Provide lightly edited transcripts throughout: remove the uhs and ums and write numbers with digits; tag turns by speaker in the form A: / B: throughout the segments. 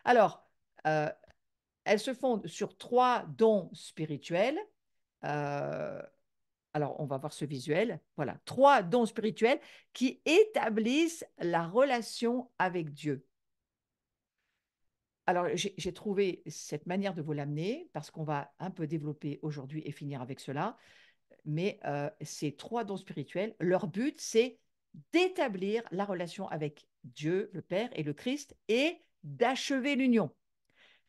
A: Alors, euh, elles se fondent sur trois dons spirituels. Euh, alors, on va voir ce visuel. Voilà, trois dons spirituels qui établissent la relation avec Dieu. Alors, j'ai trouvé cette manière de vous l'amener parce qu'on va un peu développer aujourd'hui et finir avec cela. Mais ces trois dons spirituels, leur but, c'est d'établir la relation avec Dieu, le Père et le Christ et d'achever l'union.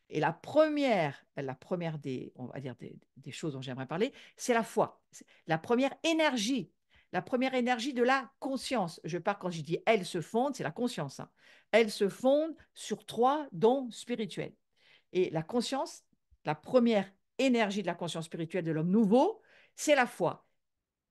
A: Et la première des, on va dire des choses dont j'aimerais parler, c'est la foi. C'est la première énergie de la conscience. Je parle quand je dis elle se fonde, c'est la conscience, hein. Elle se fonde sur trois dons spirituels. Et la conscience, la première énergie de la conscience spirituelle de l'homme nouveau, c'est la foi.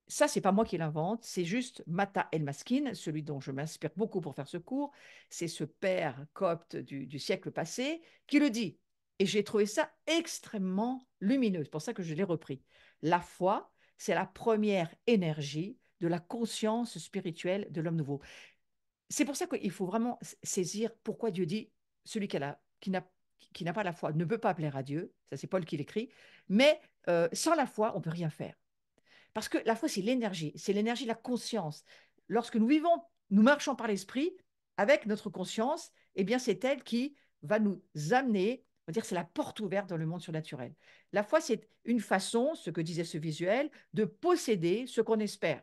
A: Ça, c'est pas moi qui l'invente, c'est juste Mata El-Maskin, celui dont je m'inspire beaucoup pour faire ce cours. C'est ce père copte du siècle passé qui le dit. Et j'ai trouvé ça extrêmement lumineux. C'est pour ça que je l'ai repris. La foi, c'est la première énergie de la conscience spirituelle de l'homme nouveau. C'est pour ça qu'il faut vraiment saisir pourquoi Dieu dit celui qui n'a pas la foi ne peut pas plaire à Dieu. Ça, c'est Paul qui l'écrit. Mais sans la foi, on ne peut rien faire. Parce que la foi, c'est l'énergie de la conscience. Lorsque nous vivons, nous marchons par l'esprit avec notre conscience, eh bien, c'est elle qui va nous amener, on va dire, c'est la porte ouverte dans le monde surnaturel. La foi, c'est une façon, ce que disait ce visuel, de posséder ce qu'on espère.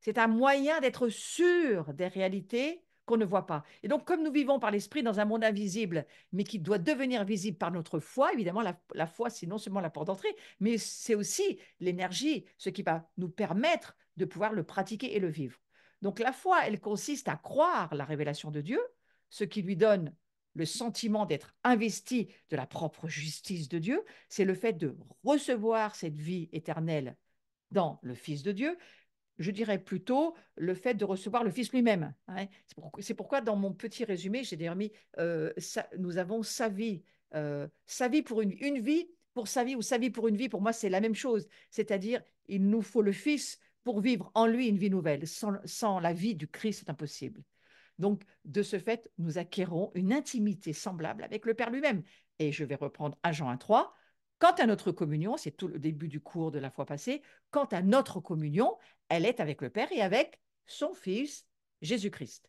A: C'est un moyen d'être sûr des réalités qu'on ne voit pas. Et donc, comme nous vivons par l'esprit dans un monde invisible, mais qui doit devenir visible par notre foi, évidemment, la foi, c'est non seulement la porte d'entrée, mais c'est aussi l'énergie, ce qui va nous permettre de pouvoir le pratiquer et le vivre. Donc, la foi, elle consiste à croire la révélation de Dieu, ce qui lui donne le sentiment d'être investi de la propre justice de Dieu. C'est le fait de recevoir cette vie éternelle dans le Fils de Dieu, je dirais plutôt le fait de recevoir le Fils lui-même, hein. C'est pourquoi, dans mon petit résumé, j'ai d'ailleurs mis nous avons sa vie pour une vie, pour sa vie ou sa vie pour une vie. Pour moi, c'est la même chose. C'est-à-dire, il nous faut le Fils pour vivre en lui une vie nouvelle. Sans la vie du Christ, c'est impossible. Donc, de ce fait, nous acquérons une intimité semblable avec le Père lui-même. Et je vais reprendre à Jean 1,3. Quant à notre communion, c'est tout le début du cours de la fois passée, quant à notre communion, elle est avec le Père et avec son Fils, Jésus-Christ.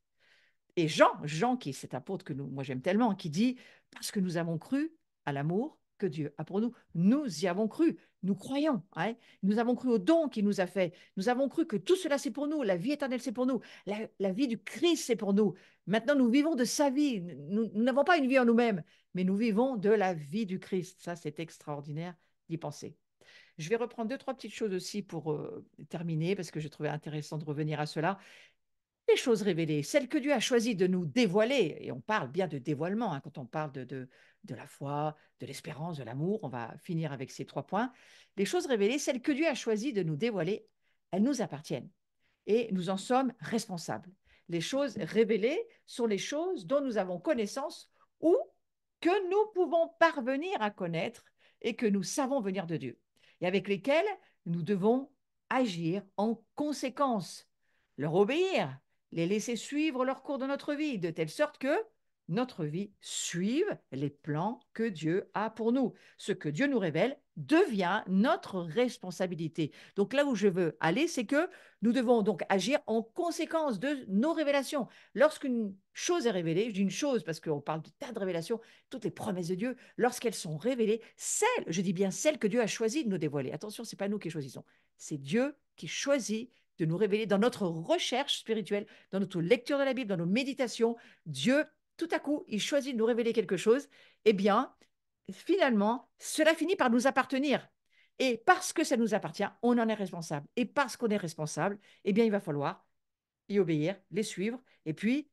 A: Et Jean qui est cet apôtre que moi j'aime tellement, qui dit, parce que nous avons cru à l'amour que Dieu a pour nous, nous y avons cru, nous croyons, hein. Nous avons cru au don qu'il nous a fait, nous avons cru que tout cela c'est pour nous, la vie éternelle c'est pour nous, la vie du Christ c'est pour nous. Maintenant nous vivons de sa vie, nous n'avons pas une vie en nous-mêmes, mais nous vivons de la vie du Christ. Ça c'est extraordinaire d'y penser. Je vais reprendre deux, trois petites choses aussi pour terminer, parce que je trouvais intéressant de revenir à cela. Les choses révélées, celles que Dieu a choisi de nous dévoiler, et on parle bien de dévoilement, hein, quand on parle de la foi, de l'espérance, de l'amour, on va finir avec ces trois points. Les choses révélées, celles que Dieu a choisi de nous dévoiler, elles nous appartiennent et nous en sommes responsables. Les choses révélées sont les choses dont nous avons connaissance ou que nous pouvons parvenir à connaître et que nous savons venir de Dieu, et avec lesquelles nous devons agir en conséquence, leur obéir, les laisser suivre leur cours de notre vie, de telle sorte que notre vie suive les plans que Dieu a pour nous. Ce que Dieu nous révèle devient notre responsabilité. Donc là où je veux aller, c'est que nous devons donc agir en conséquence de nos révélations. Lorsqu'une chose est révélée, je dis une chose parce qu'on parle de tas de révélations, toutes les promesses de Dieu, lorsqu'elles sont révélées, celles, je dis bien celles que Dieu a choisi de nous dévoiler. Attention, ce n'est pas nous qui choisissons, c'est Dieu qui choisit de nous révéler dans notre recherche spirituelle, dans notre lecture de la Bible, dans nos méditations. Dieu, tout à coup, il choisit de nous révéler quelque chose. Eh bien, finalement, cela finit par nous appartenir. Et parce que ça nous appartient, on en est responsable. Et parce qu'on est responsable, eh bien, il va falloir y obéir, les suivre, et puis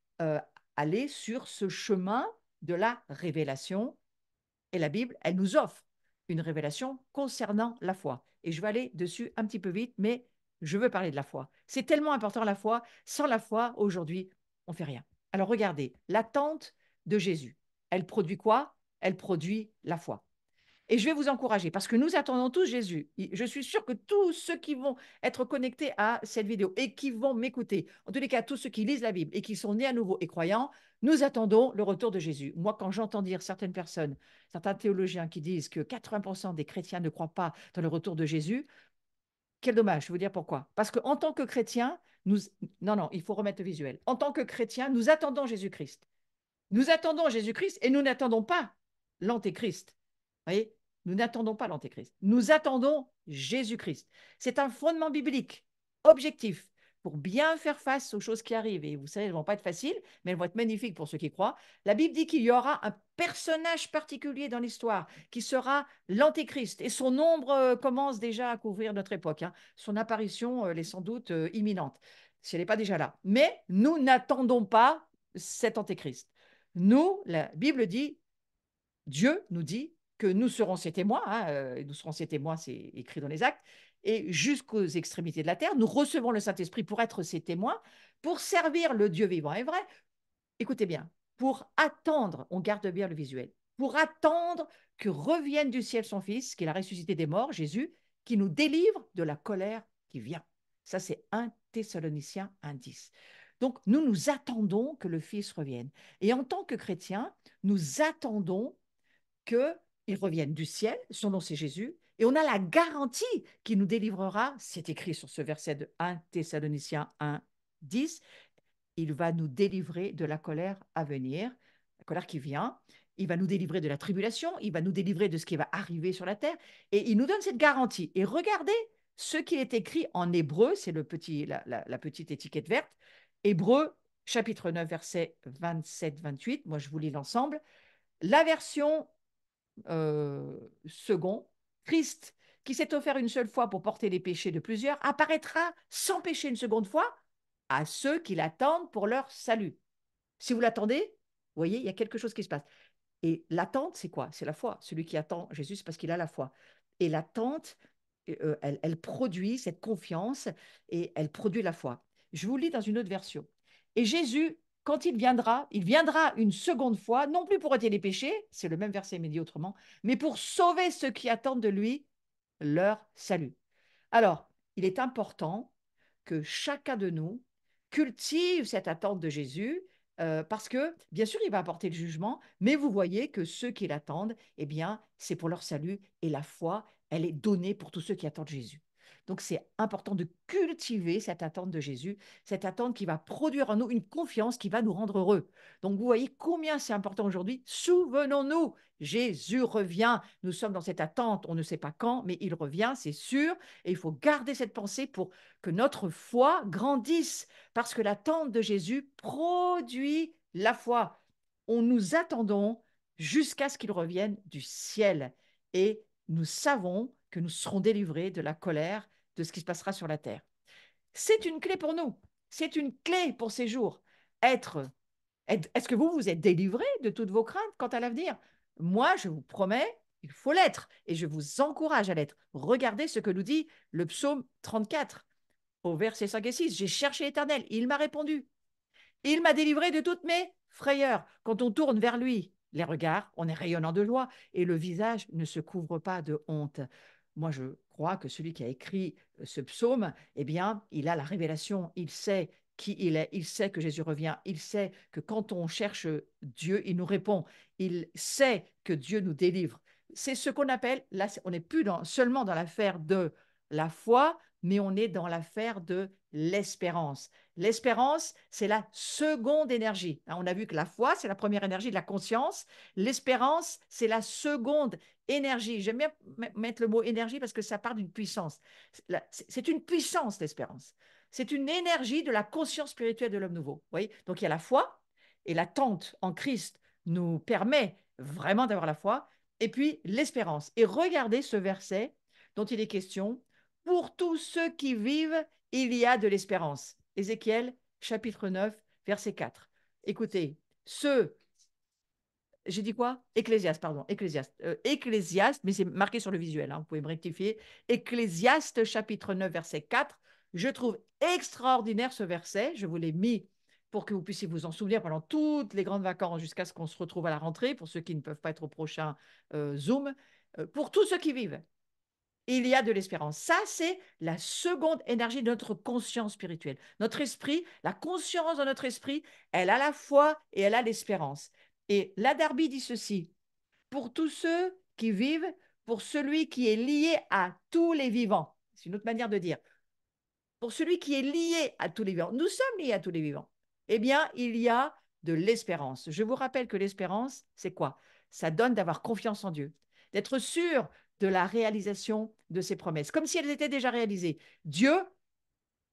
A: aller sur ce chemin de la révélation. Et la Bible, elle nous offre une révélation concernant la foi. Et je vais aller dessus un petit peu vite, mais je veux parler de la foi. C'est tellement important la foi. Sans la foi, aujourd'hui, on ne fait rien. Alors regardez, l'attente de Jésus, elle produit quoi? Elle produit la foi. Et je vais vous encourager parce que nous attendons tous Jésus. Je suis sûre que tous ceux qui vont être connectés à cette vidéo et qui vont m'écouter, en tous les cas, tous ceux qui lisent la Bible et qui sont nés à nouveau et croyants, nous attendons le retour de Jésus. Moi, quand j'entends dire certaines personnes, certains théologiens qui disent que 80% des chrétiens ne croient pas dans le retour de Jésus, quel dommage, je vais vous dire pourquoi. Parce qu'en tant que chrétiens, nous... Non, non, il faut remettre le visuel. En tant que chrétiens, nous attendons Jésus-Christ. Nous attendons Jésus-Christ et nous n'attendons pas l'Antéchrist. Vous voyez, nous n'attendons pas l'Antéchrist. Nous attendons Jésus-Christ. C'est un fondement biblique, objectif, pour bien faire face aux choses qui arrivent. Et vous savez, elles ne vont pas être faciles, mais elles vont être magnifiques pour ceux qui croient. La Bible dit qu'il y aura un personnage particulier dans l'histoire qui sera l'Antéchrist. Et son ombre commence déjà à couvrir notre époque, hein. Son apparition, elle est sans doute imminente, si elle n'est pas déjà là. Mais nous n'attendons pas cet Antéchrist. Nous, la Bible dit, Dieu nous dit que nous serons ses témoins, hein, nous serons ses témoins, c'est écrit dans les actes, et jusqu'aux extrémités de la terre, nous recevons le Saint-Esprit pour être ses témoins, pour servir le Dieu vivant et vrai. Écoutez bien, pour attendre, on garde bien le visuel, pour attendre que revienne du ciel son Fils, qu'il a ressuscité des morts, Jésus, qui nous délivre de la colère qui vient. Ça, c'est 1 Thessaloniciens 1,10. Donc, nous attendons que le Fils revienne. Et en tant que chrétiens, nous attendons qu'il revienne du ciel, son nom c'est Jésus, et on a la garantie qu'il nous délivrera, c'est écrit sur ce verset de 1 Thessaloniciens 1,10, il va nous délivrer de la colère à venir, la colère qui vient. Il va nous délivrer de la tribulation, il va nous délivrer de ce qui va arriver sur la terre, et il nous donne cette garantie. Et regardez ce qui est écrit en hébreu, c'est la petite étiquette verte, Hébreu, chapitre 9, versets 27-28. Moi, je vous lis l'ensemble. La version second, Christ, qui s'est offert une seule fois pour porter les péchés de plusieurs, apparaîtra sans péché une seconde fois à ceux qui l'attendent pour leur salut. Si vous l'attendez, vous voyez, il y a quelque chose qui se passe. Et l'attente, c'est quoi? C'est la foi. Celui qui attend Jésus, c'est parce qu'il a la foi. Et l'attente, elle produit cette confiance et elle produit la foi. Je vous lis dans une autre version. Et Jésus, quand il viendra une seconde fois, non plus pour ôter les péchés, c'est le même verset mais dit autrement, mais pour sauver ceux qui attendent de lui leur salut. Alors, il est important que chacun de nous cultive cette attente de Jésus, parce que, bien sûr, il va apporter le jugement, mais vous voyez que ceux qui l'attendent, eh bien, c'est pour leur salut, et la foi, elle est donnée pour tous ceux qui attendent Jésus. Donc, c'est important de cultiver cette attente de Jésus, cette attente qui va produire en nous une confiance qui va nous rendre heureux. Donc, vous voyez combien c'est important aujourd'hui. Souvenons-nous, Jésus revient. Nous sommes dans cette attente, on ne sait pas quand, mais il revient, c'est sûr. Et il faut garder cette pensée pour que notre foi grandisse, parce que l'attente de Jésus produit la foi. On nous attendons jusqu'à ce qu'il revienne du ciel. Et nous savons que nous serons délivrés de la colère de ce qui se passera sur la terre. C'est une clé pour nous. C'est une clé pour ces jours. Est-ce que vous êtes délivrés de toutes vos craintes quant à l'avenir? Moi, je vous promets, il faut l'être et je vous encourage à l'être. Regardez ce que nous dit le psaume 34 au verset 5 et 6. J'ai cherché l'Éternel, il m'a répondu. Il m'a délivré de toutes mes frayeurs. Quand on tourne vers lui, les regards, on est rayonnant de joie et le visage ne se couvre pas de honte. Moi, je crois que celui qui a écrit ce psaume, eh bien, il a la révélation, il sait qui il est, il sait que Jésus revient, il sait que quand on cherche Dieu, il nous répond, il sait que Dieu nous délivre. C'est ce qu'on appelle, là, on n'est plus seulement dans l'affaire de la foi, mais on est dans l'affaire de l'espérance. L'espérance, c'est la seconde énergie. On a vu que la foi, c'est la première énergie de la conscience. L'espérance, c'est la seconde énergie. J'aime bien mettre le mot énergie parce que ça part d'une puissance. C'est une puissance, l'espérance. C'est une énergie de la conscience spirituelle de l'homme nouveau. Vous voyez. Donc il y a la foi et l'attente en Christ nous permet vraiment d'avoir la foi. Et puis l'espérance. Et regardez ce verset dont il est question. Pour tous ceux qui vivent, il y a de l'espérance. Ézéchiel, chapitre 9, verset 4. Écoutez, j'ai dit quoi? Ecclésiaste, pardon, Ecclésiaste. Ecclésiaste, mais c'est marqué sur le visuel, hein, vous pouvez me rectifier. Ecclésiaste, chapitre 9, verset 4. Je trouve extraordinaire ce verset. Je vous l'ai mis pour que vous puissiez vous en souvenir pendant toutes les grandes vacances jusqu'à ce qu'on se retrouve à la rentrée, pour ceux qui ne peuvent pas être au prochain Zoom. pour tous ceux qui vivent, il y a de l'espérance. Ça, c'est la seconde énergie de notre conscience spirituelle. Notre esprit, la conscience de notre esprit, elle a la foi et elle a l'espérance. Et la Darby dit ceci, pour tous ceux qui vivent, pour celui qui est lié à tous les vivants. C'est une autre manière de dire. Pour celui qui est lié à tous les vivants. Nous sommes liés à tous les vivants. Eh bien, il y a de l'espérance. Je vous rappelle que l'espérance, c'est quoi? Ça donne d'avoir confiance en Dieu, d'être sûr de la réalisation de ses promesses, comme si elles étaient déjà réalisées. Dieu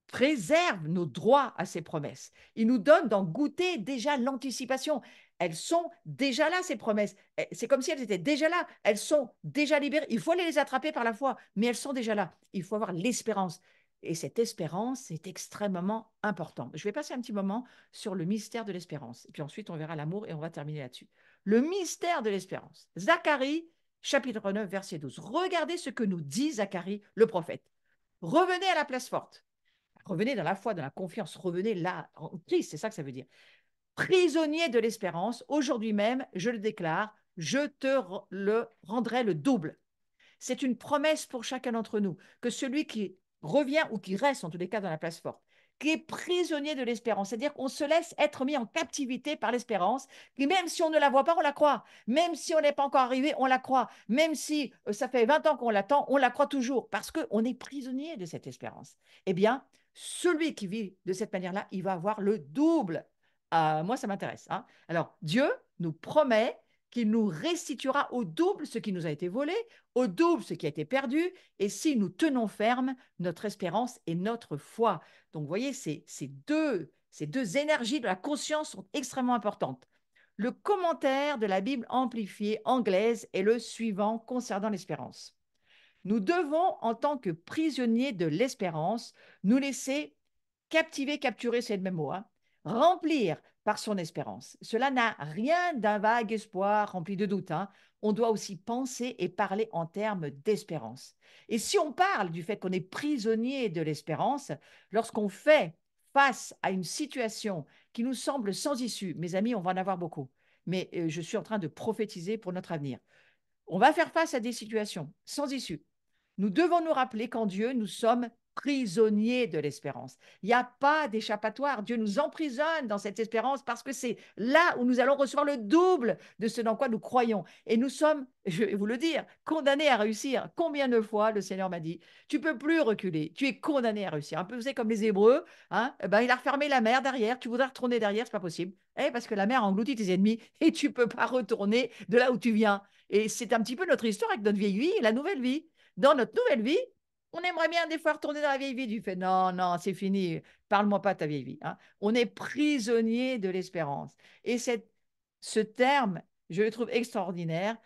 A: préserve nos droits à ses promesses. Il nous donne d'en goûter déjà l'anticipation. Elles sont déjà là, ces promesses. C'est comme si elles étaient déjà là. Elles sont déjà libérées. Il faut aller les attraper par la foi, mais elles sont déjà là. Il faut avoir l'espérance. Et cette espérance est extrêmement importante. Je vais passer un petit moment sur le mystère de l'espérance. Et puis ensuite, on verra l'amour et on va terminer là-dessus. Le mystère de l'espérance. Zacharie, chapitre 9, verset 12. Regardez ce que nous dit Zacharie, le prophète. Revenez à la place forte. Revenez dans la foi, dans la confiance. Revenez là, en Christ, c'est ça que ça veut dire. Prisonnier de l'espérance, aujourd'hui même, je le déclare, je te le rendrai le double. C'est une promesse pour chacun d'entre nous, que celui qui revient ou qui reste, en tous les cas, dans la place forte, qui est prisonnier de l'espérance, c'est-à-dire qu'on se laisse être mis en captivité par l'espérance, qui même si on ne la voit pas, on la croit. Même si on n'est pas encore arrivé, on la croit. Même si ça fait 20 ans qu'on l'attend, on la croit toujours, parce qu'on est prisonnier de cette espérance. Eh bien, celui qui vit de cette manière-là, il va avoir le double. Moi, ça m'intéresse, hein. Alors, Dieu nous promet qu'il nous restituera au double ce qui nous a été volé, au double ce qui a été perdu, et si nous tenons ferme notre espérance et notre foi. Donc, vous voyez, ces deux énergies de la conscience sont extrêmement importantes. Le commentaire de la Bible amplifiée anglaise est le suivant concernant l'espérance. Nous devons, en tant que prisonniers de l'espérance, nous laisser captiver, capturer, c'est le même mot, hein, remplir par son espérance. Cela n'a rien d'un vague espoir rempli de doute, hein. On doit aussi penser et parler en termes d'espérance. Et si on parle du fait qu'on est prisonnier de l'espérance, lorsqu'on fait face à une situation qui nous semble sans issue, mes amis, on va en avoir beaucoup, mais je suis en train de prophétiser pour notre avenir. On va faire face à des situations sans issue. Nous devons nous rappeler qu'en Dieu, nous sommes prisonniers de l'espérance. Il n'y a pas d'échappatoire. Dieu nous emprisonne dans cette espérance parce que c'est là où nous allons recevoir le double de ce dans quoi nous croyons. Et nous sommes, je vais vous le dire, condamnés à réussir. Combien de fois le Seigneur m'a dit, tu peux plus reculer, tu es condamné à réussir. Un peu, vous savez, comme les Hébreux, hein, ben, il a refermé la mer derrière, tu voudrais retourner derrière, c'est pas possible. Parce que la mer engloutit tes ennemis et tu peux pas retourner de là où tu viens. Et c'est un petit peu notre histoire avec notre vieille vie et la nouvelle vie. Dans notre nouvelle vie, on aimerait bien des fois retourner dans la vieille vie. Tu fais non, non, c'est fini. Parle-moi pas de ta vieille vie, hein. On est prisonnier de l'espérance. Et ce terme, je le trouve extraordinaire.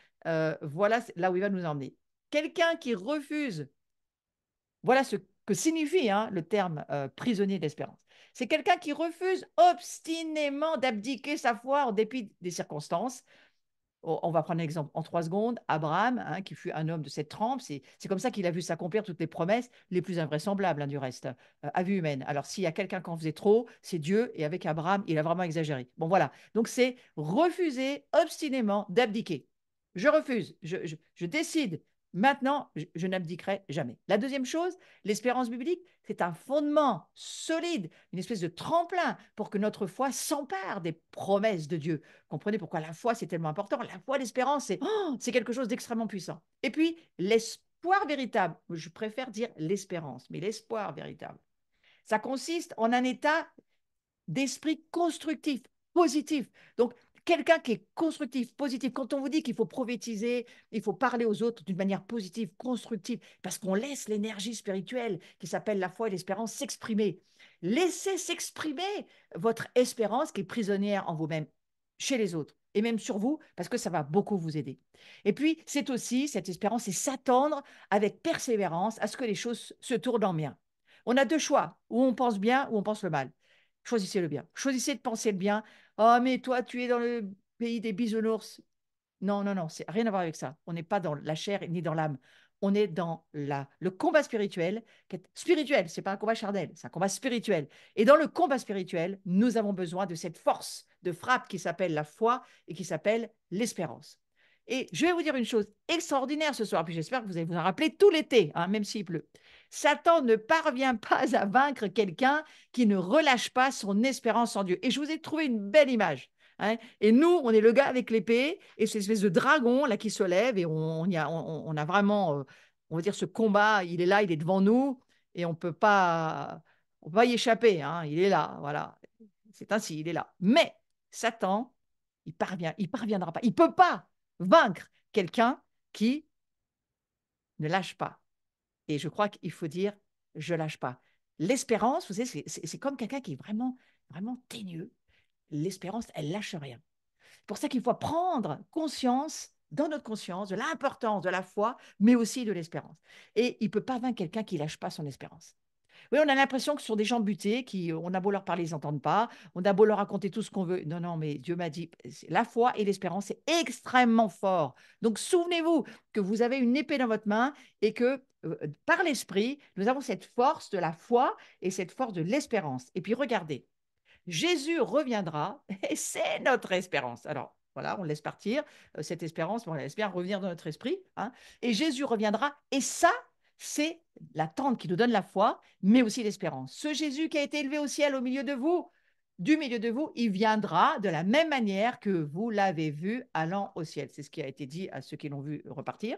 A: Voilà là où il va nous emmener. Quelqu'un qui refuse, voilà ce que signifie, hein, le terme prisonnier d'espérance. C'est quelqu'un qui refuse obstinément d'abdiquer sa foi en dépit des circonstances. On va prendre un exemple en 3 secondes. Abraham, hein, qui fut un homme de cette trempe, c'est comme ça qu'il a vu s'accomplir toutes les promesses les plus invraisemblables, hein, du reste, à vue humaine. Alors, s'il y a quelqu'un qui en faisait trop, c'est Dieu. Et avec Abraham, il a vraiment exagéré. Bon, voilà. Donc, c'est refuser obstinément d'abdiquer. Je refuse. Je décide. Maintenant, je n'abdiquerai jamais. La deuxième chose, l'espérance biblique, c'est un fondement solide, une espèce de tremplin pour que notre foi s'empare des promesses de Dieu. Comprenez pourquoi la foi, c'est tellement important. La foi, l'espérance, c'est quelque chose d'extrêmement puissant. Et puis, l'espoir véritable, je préfère dire l'espérance, mais l'espoir véritable, ça consiste en un état d'esprit constructif, positif. Donc, quelqu'un qui est constructif, positif, quand on vous dit qu'il faut prophétiser, il faut parler aux autres d'une manière positive, constructive, parce qu'on laisse l'énergie spirituelle qui s'appelle la foi et l'espérance s'exprimer. Laissez s'exprimer votre espérance qui est prisonnière en vous-même, chez les autres, et même sur vous, parce que ça va beaucoup vous aider. Et puis, c'est aussi, cette espérance, c'est s'attendre avec persévérance à ce que les choses se tournent en bien. On a deux choix, ou on pense bien, ou on pense le mal. Choisissez le bien. Choisissez de penser le bien. Oh, mais toi, tu es dans le pays des bisounours. Non, non, non, c'est rien à voir avec ça. On n'est pas dans la chair ni dans l'âme. On est dans le combat spirituel, qui est spirituel, c'est pas un combat charnel, c'est un combat spirituel. Et dans le combat spirituel, nous avons besoin de cette force de frappe qui s'appelle la foi et qui s'appelle l'espérance. Et je vais vous dire une chose extraordinaire ce soir, puis j'espère que vous allez vous en rappeler tout l'été, hein, même s'il pleut. Satan ne parvient pas à vaincre quelqu'un qui ne relâche pas son espérance en Dieu. Et je vous ai trouvé une belle image, hein. Et nous, on est le gars avec l'épée et cette espèce de dragon là qui se lève et on a vraiment, on va dire, ce combat. Il est là, il est devant nous et on peut pas y échapper, hein. Il est là, voilà. C'est ainsi, il est là. Mais Satan, il parviendra pas, il peut pas vaincre quelqu'un qui ne lâche pas. Et je crois qu'il faut dire, je lâche pas. L'espérance, vous savez, c'est comme quelqu'un qui est vraiment, vraiment teigneux. L'espérance, elle lâche rien. C'est pour ça qu'il faut prendre conscience, dans notre conscience, de l'importance de la foi, mais aussi de l'espérance. Et il ne peut pas vaincre quelqu'un qui ne lâche pas son espérance. Oui, on a l'impression que ce sont des gens butés, on a beau leur parler, ils n'entendent pas, on a beau leur raconter tout ce qu'on veut. Non, non, mais Dieu m'a dit, la foi et l'espérance, c'est extrêmement fort. Donc, souvenez-vous que vous avez une épée dans votre main et que par l'esprit, nous avons cette force de la foi et cette force de l'espérance. Et puis, regardez, Jésus reviendra et c'est notre espérance. Alors, voilà, on laisse partir cette espérance, mais on laisse bien revenir dans notre esprit, hein. Et Jésus reviendra et ça, c'est l'attente qui nous donne la foi, mais aussi l'espérance. Ce Jésus qui a été élevé au ciel au milieu de vous, du milieu de vous, il viendra de la même manière que vous l'avez vu allant au ciel. C'est ce qui a été dit à ceux qui l'ont vu repartir.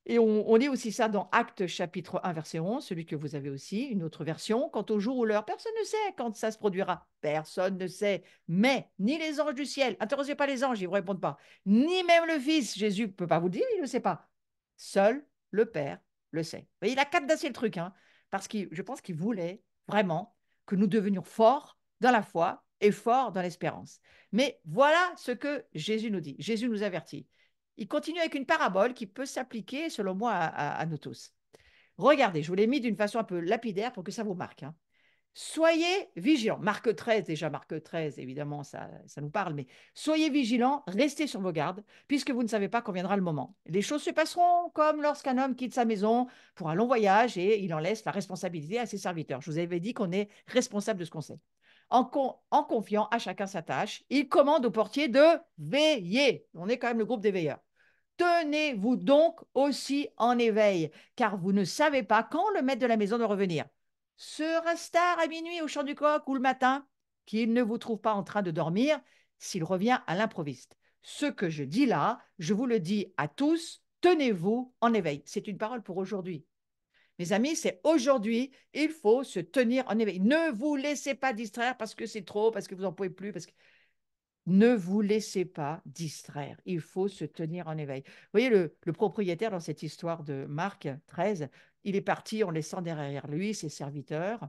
A: Et on lit aussi ça dans Actes chapitre 1, verset 11, celui que vous avez aussi, une autre version. Quant au jour ou l'heure, personne ne sait quand ça se produira. Personne ne sait. Mais ni les anges du ciel, interrogez pas les anges, ils ne vous répondent pas. Ni même le Fils, Jésus ne peut pas vous le dire, il ne le sait pas. Seul le Père le sait. Et il a cadenassé le truc, hein, parce que je pense qu'il voulait vraiment que nous devenions forts dans la foi et forts dans l'espérance. Mais voilà ce que Jésus nous dit. Jésus nous avertit. Il continue avec une parabole qui peut s'appliquer, selon moi, à nous tous. Regardez, je vous l'ai mis d'une façon un peu lapidaire pour que ça vous marque, hein. Soyez vigilants. Marc 13, déjà, Marc 13, évidemment, ça nous parle, mais soyez vigilants, restez sur vos gardes, puisque vous ne savez pas quand viendra le moment. Les choses se passeront comme lorsqu'un homme quitte sa maison pour un long voyage et il en laisse la responsabilité à ses serviteurs. Je vous avais dit qu'on est responsable de ce qu'on sait. En confiant à chacun sa tâche, il commande au portier de veiller. On est quand même le groupe des veilleurs. Tenez-vous donc aussi en éveil, car vous ne savez pas quand le maître de la maison doit revenir. Sera-ce tard à minuit au chant du coq ou le matin, qu'il ne vous trouve pas en train de dormir s'il revient à l'improviste. Ce que je dis là, je vous le dis à tous, tenez-vous en éveil. C'est une parole pour aujourd'hui. Mes amis, c'est aujourd'hui, il faut se tenir en éveil. Ne vous laissez pas distraire parce que c'est trop, parce que vous n'en pouvez plus, parce que ne vous laissez pas distraire. Il faut se tenir en éveil. Vous voyez, le propriétaire dans cette histoire de Marc 13, il est parti en laissant derrière lui ses serviteurs.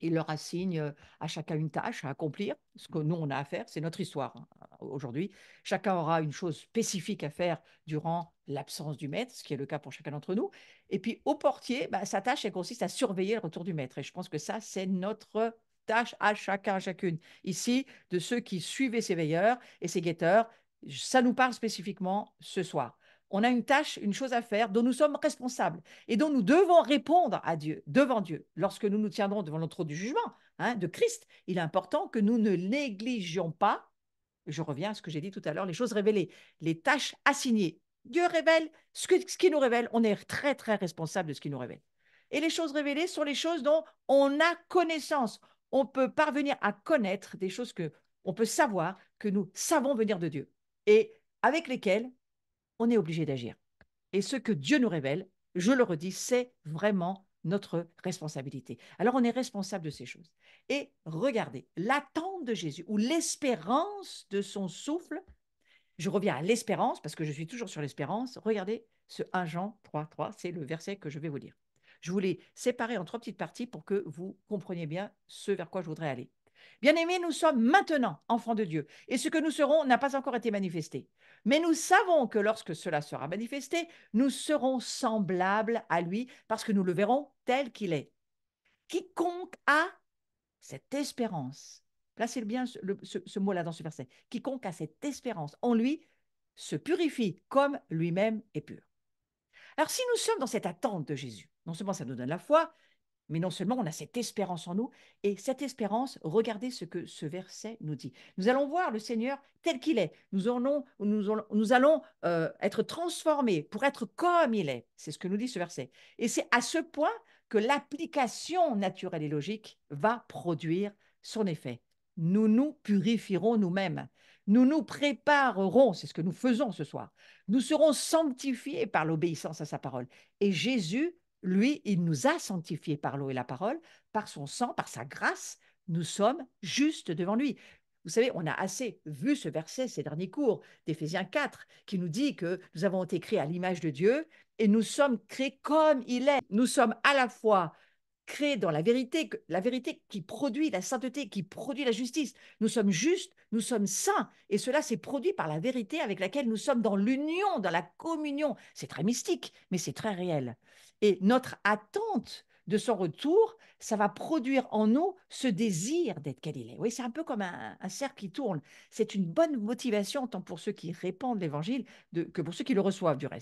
A: Il leur assigne à chacun une tâche à accomplir, ce que nous, on a à faire. C'est notre histoire, hein, aujourd'hui. Chacun aura une chose spécifique à faire durant l'absence du maître, ce qui est le cas pour chacun d'entre nous. Et puis, au portier, bah, sa tâche, elle consiste à surveiller le retour du maître. Et je pense que ça, c'est notre tâche à chacun, à chacune. Ici, de ceux qui suivaient ces veilleurs et ces guetteurs, ça nous parle spécifiquement ce soir. On a une tâche, une chose à faire dont nous sommes responsables et dont nous devons répondre à Dieu, devant Dieu. Lorsque nous nous tiendrons devant le trône du jugement, hein, de Christ, il est important que nous ne négligions pas, je reviens à ce que j'ai dit tout à l'heure, les choses révélées, les tâches assignées. Dieu révèle ce qui nous révèle, on est très, très responsable de ce qu'il nous révèle. Et les choses révélées sont les choses dont on a connaissance. On peut parvenir à connaître des choses que on peut savoir, que nous savons venir de Dieu, et avec lesquelles on est obligé d'agir. Et ce que Dieu nous révèle, je le redis, c'est vraiment notre responsabilité. Alors on est responsable de ces choses. Et regardez, l'attente de Jésus ou l'espérance de son souffle, je reviens à l'espérance parce que je suis toujours sur l'espérance. Regardez ce 1 Jean 3, c'est le verset que je vais vous lire. Je vous l'ai séparé en 3 petites parties pour que vous compreniez bien ce vers quoi je voudrais aller. Bien-aimés, nous sommes maintenant enfants de Dieu, et ce que nous serons n'a pas encore été manifesté. Mais nous savons que lorsque cela sera manifesté, nous serons semblables à lui, parce que nous le verrons tel qu'il est. Quiconque a cette espérance, placez bien ce mot-là dans ce verset, quiconque a cette espérance en lui se purifie comme lui-même est pur. Alors si nous sommes dans cette attente de Jésus, non seulement ça nous donne la foi, Mais non seulement on a cette espérance en nous, et cette espérance, regardez ce que ce verset nous dit. Nous allons voir le Seigneur tel qu'il est. Nous allons être transformés pour être comme il est. C'est ce que nous dit ce verset. Et c'est à ce point que l'application naturelle et logique va produire son effet. Nous nous purifierons nous-mêmes. Nous nous préparerons, c'est ce que nous faisons ce soir. Nous serons sanctifiés par l'obéissance à sa parole. Et Jésus, lui, il nous a sanctifiés par l'eau et la parole, par son sang, par sa grâce. Nous sommes justes devant lui. Vous savez, on a assez vu ce verset ces derniers cours d'Éphésiens 4 qui nous dit que nous avons été créés à l'image de Dieu et nous sommes créés comme il est. Nous sommes à la fois créés dans la vérité qui produit la sainteté, qui produit la justice. Nous sommes justes, nous sommes saints, et cela s'est produit par la vérité avec laquelle nous sommes dans l'union, dans la communion. C'est très mystique, mais c'est très réel. Et notre attente de son retour, ça va produire en nous ce désir d'être quel il est. Oui, c'est un peu comme un cercle qui tourne. C'est une bonne motivation tant pour ceux qui répandent l'évangile que pour ceux qui le reçoivent du reste.